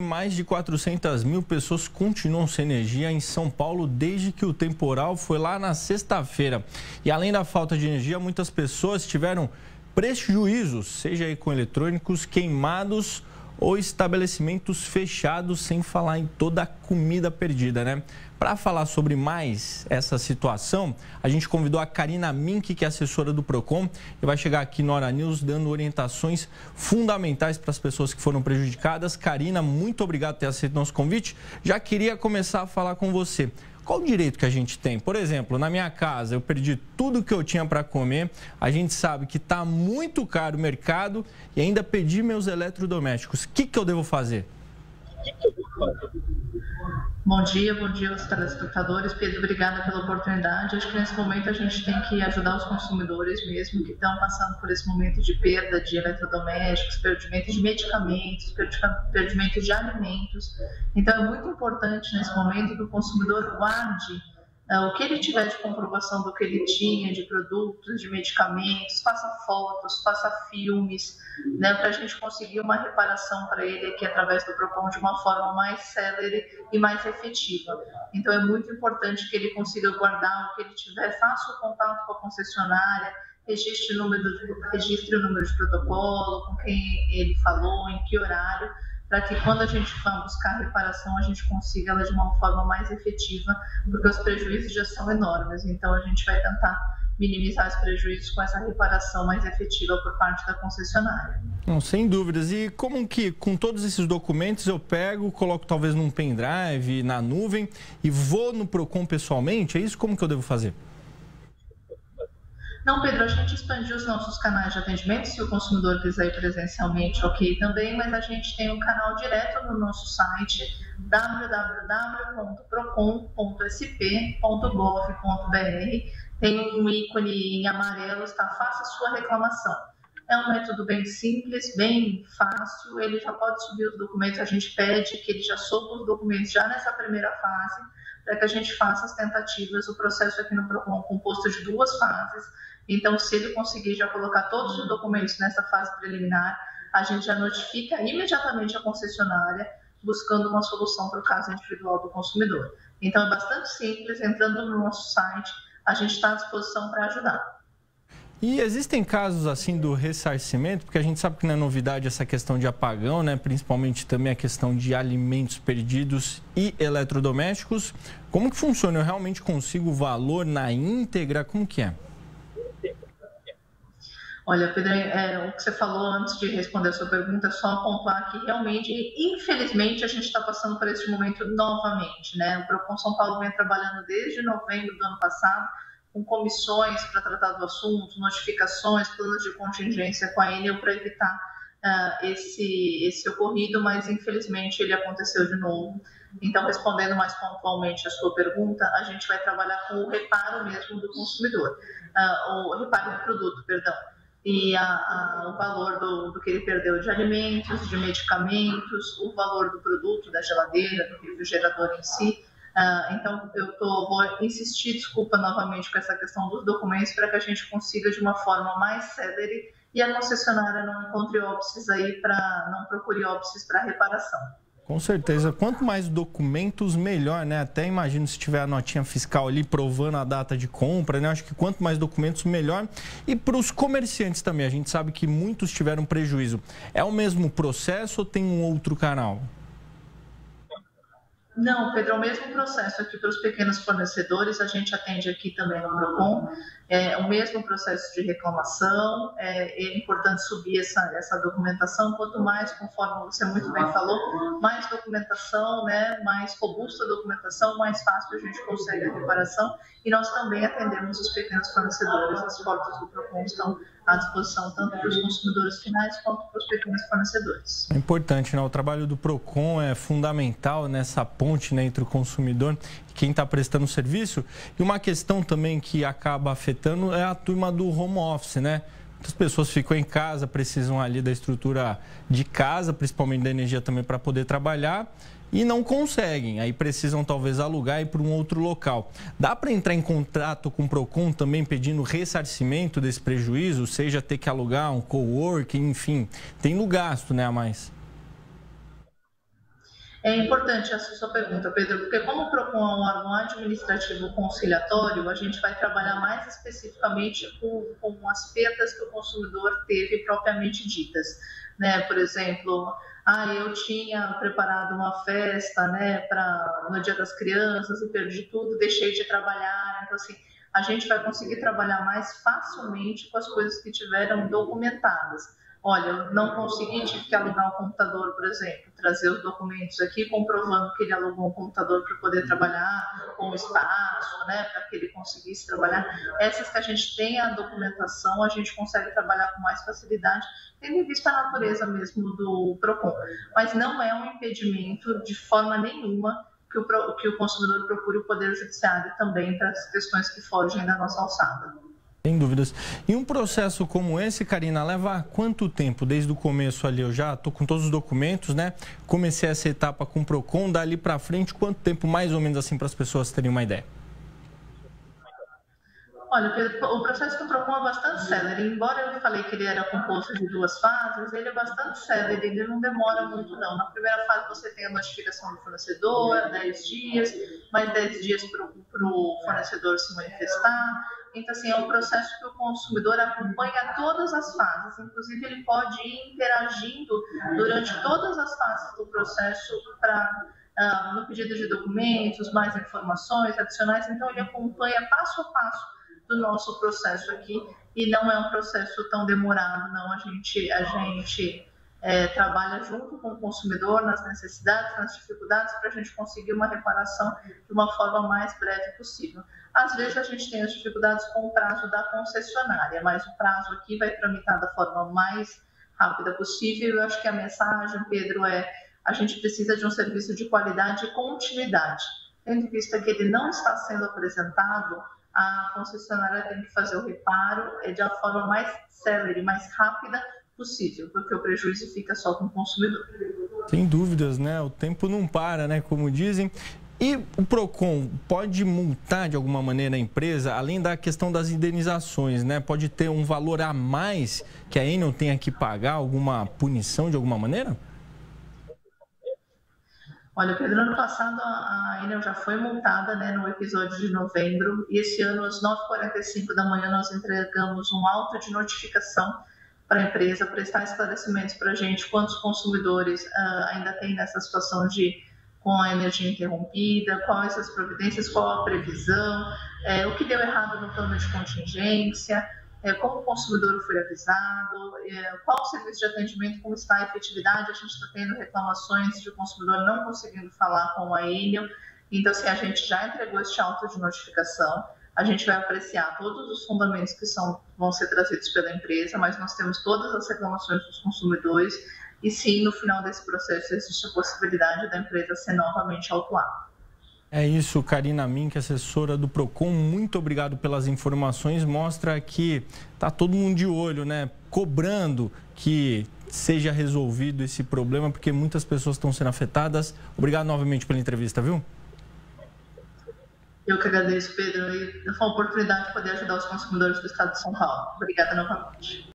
Mais de 400 mil pessoas continuam sem energia em São Paulo desde que o temporal foi lá na sexta-feira. E além da falta de energia, muitas pessoas tiveram prejuízos, seja aí com eletrônicos queimados ou estabelecimentos fechados, sem falar em toda a comida perdida, né? Para falar sobre mais essa situação, a gente convidou a Karina Mink, que é assessora do Procon, e vai chegar aqui no Hora News dando orientações fundamentais para as pessoas que foram prejudicadas. Karina, muito obrigado por ter aceito nosso convite. Já queria começar a falar com você. Qual o direito que a gente tem? Por exemplo, na minha casa eu perdi tudo que eu tinha para comer, a gente sabe que está muito caro o mercado e ainda perdi meus eletrodomésticos. O que eu devo fazer? Bom dia aos telespectadores. Pedro, obrigada pela oportunidade. Acho que nesse momento a gente tem que ajudar os consumidores mesmo que estão passando por esse momento de perda de eletrodomésticos, perdimento de medicamentos, perdimento de alimentos. Então é muito importante nesse momento que o consumidor guarde o que ele tiver de comprovação do que ele tinha, de produtos, de medicamentos, faça fotos, faça filmes, né, para a gente conseguir uma reparação para ele aqui através do Procon de uma forma mais célere e mais efetiva. Então é muito importante que ele consiga guardar o que ele tiver, faça o contato com a concessionária, registre o número de protocolo, com quem ele falou, em que horário, para que quando a gente for buscar a reparação, a gente consiga ela de uma forma mais efetiva, porque os prejuízos já são enormes. Então, a gente vai tentar minimizar os prejuízos com essa reparação mais efetiva por parte da concessionária. Não, sem dúvidas. E como que com todos esses documentos eu pego, coloco talvez num pendrive, na nuvem e vou no Procon pessoalmente? É isso? Como que eu devo fazer? Não, Pedro, a gente expandiu os nossos canais de atendimento. Se o consumidor quiser ir presencialmente, ok também, mas a gente tem um canal direto no nosso site www.procon.sp.gov.br. Tem um ícone em amarelo, está faça a sua reclamação. É um método bem simples, bem fácil, ele já pode subir os documentos, a gente pede que ele já suba os documentos já nessa primeira fase, para que a gente faça as tentativas. O processo aqui no Procon é composto de 2 fases. Então, se ele conseguir já colocar todos os documentos nessa fase preliminar, a gente já notifica imediatamente a concessionária, buscando uma solução para o caso individual do consumidor. Então, é bastante simples, entrando no nosso site, a gente está à disposição para ajudar. E existem casos assim do ressarcimento, porque a gente sabe que não é novidade essa questão de apagão, né? Principalmente também a questão de alimentos perdidos e eletrodomésticos. Como que funciona? Eu realmente consigo o valor na íntegra? Como que é? Olha, Pedro, o que você falou antes de responder a sua pergunta, é só pontuar que realmente, infelizmente, a gente está passando por esse momento novamente, né? O Procon São Paulo vem trabalhando desde novembro do ano passado, com comissões para tratar do assunto, notificações, planos de contingência com a Enel para evitar esse ocorrido, mas infelizmente ele aconteceu de novo. Então, respondendo mais pontualmente a sua pergunta, a gente vai trabalhar com o reparo mesmo do consumidor, o reparo do produto, perdão. E o valor do que ele perdeu de alimentos, de medicamentos, o valor do produto, da geladeira, do refrigerador em si. Então, vou insistir, desculpa novamente com essa questão dos documentos, para que a gente consiga de uma forma mais célere e a concessionária não encontre óbices aí, não procure óbices para reparação. Com certeza. Quanto mais documentos, melhor, né? Até imagino se tiver a notinha fiscal ali provando a data de compra, né? Acho que quanto mais documentos, melhor. E para os comerciantes também, a gente sabe que muitos tiveram prejuízo. É o mesmo processo ou tem um outro canal? Não, Pedro, é o mesmo processo aqui para os pequenos fornecedores, a gente atende aqui também no Procon, é o mesmo processo de reclamação, é importante subir essa documentação, quanto mais, conforme você muito bem falou, mais documentação, né, mais robusta a documentação, mais fácil a gente consegue a reparação, e nós também atendemos os pequenos fornecedores, as portas do Procon estão à disposição tanto para os consumidores finais quanto para os pequenos fornecedores. É importante, né? O trabalho do Procon é fundamental nessa ponte, né, entre o consumidor e quem está prestando serviço. E uma questão também que acaba afetando é a turma do home office, né? Muitas pessoas ficam em casa, precisam ali da estrutura de casa, principalmente da energia também para poder trabalhar. E não conseguem, aí precisam talvez alugar e ir para um outro local. Dá para entrar em contato com o Procon também pedindo ressarcimento desse prejuízo, seja ter que alugar um coworking, enfim, tem no gasto, né, a mais? É importante essa sua pergunta, Pedro, porque como o PROCON é um órgão administrativo conciliatório, a gente vai trabalhar mais especificamente com as perdas que o consumidor teve propriamente ditas, né? Por exemplo, eu tinha preparado uma festa, né, no Dia das Crianças e perdi tudo, deixei de trabalhar. Então, assim, a gente vai conseguir trabalhar mais facilmente com as coisas que tiveram documentadas. Olha, eu não consegui, tive que alugar um computador, por exemplo, trazer os documentos aqui comprovando que ele alugou um computador para poder trabalhar, com espaço, né, para que ele conseguisse trabalhar. Essas que a gente tem a documentação, a gente consegue trabalhar com mais facilidade, tendo em vista a natureza mesmo do PROCON. Mas não é um impedimento de forma nenhuma que o consumidor procure o Poder Judiciário também para as questões que fogem da nossa alçada. Sem dúvidas. E um processo como esse, Karina, leva quanto tempo? Desde o começo ali, eu já estou com todos os documentos, né? Comecei essa etapa com o PROCON, dali para frente, quanto tempo mais ou menos assim para as pessoas terem uma ideia? Olha, o processo do PROCON é bastante célere. Embora eu falei que ele era composto de 2 fases, ele é bastante célere, ele não demora muito não. Na primeira fase você tem a notificação do fornecedor, 10 dias, mais 10 dias para o fornecedor se manifestar. Então, assim, é um processo que o consumidor acompanha todas as fases. Inclusive, ele pode ir interagindo durante todas as fases do processo no pedido de documentos, mais informações adicionais. Então, ele acompanha passo a passo do nosso processo aqui e não é um processo tão demorado, não. A gente trabalha junto com o consumidor nas necessidades, nas dificuldades, para a gente conseguir uma reparação de uma forma mais breve possível. Às vezes a gente tem as dificuldades com o prazo da concessionária, mas o prazo aqui vai tramitar da forma mais rápida possível. Eu acho que a mensagem, Pedro, a gente precisa de um serviço de qualidade e continuidade. Tendo em vista que ele não está sendo apresentado, a concessionária tem que fazer o reparo de uma forma mais célere, mais rápida possível, porque o prejuízo fica só com o consumidor. Sem dúvidas, né? O tempo não para, né? Como dizem. E o PROCON pode multar de alguma maneira a empresa, além da questão das indenizações, né? Pode ter um valor a mais que a Enel tenha que pagar, alguma punição de alguma maneira? Olha, Pedro, ano passado a Enel já foi multada, né, no episódio de novembro, e esse ano, às 9h45 da manhã, nós entregamos um auto de notificação para a empresa prestar esclarecimentos para a gente quantos consumidores ainda tem nessa situação com a energia interrompida, quais as providências, qual a previsão, o que deu errado no plano de contingência, como o consumidor foi avisado, qual o serviço de atendimento, como está a efetividade. A gente está tendo reclamações de o consumidor não conseguindo falar com a Enel. Então, assim, a gente já entregou este auto de notificação, a gente vai apreciar todos os fundamentos que vão ser trazidos pela empresa, mas nós temos todas as reclamações dos consumidores e sim, no final desse processo existe a possibilidade da empresa ser novamente autuada. É isso, Karina Mink, assessora do PROCON, muito obrigado pelas informações. Mostra que está todo mundo de olho, né? Cobrando que seja resolvido esse problema, porque muitas pessoas estão sendo afetadas. Obrigado novamente pela entrevista, viu? Eu que agradeço, Pedro, e foi uma oportunidade de poder ajudar os consumidores do estado de São Paulo. Obrigada novamente.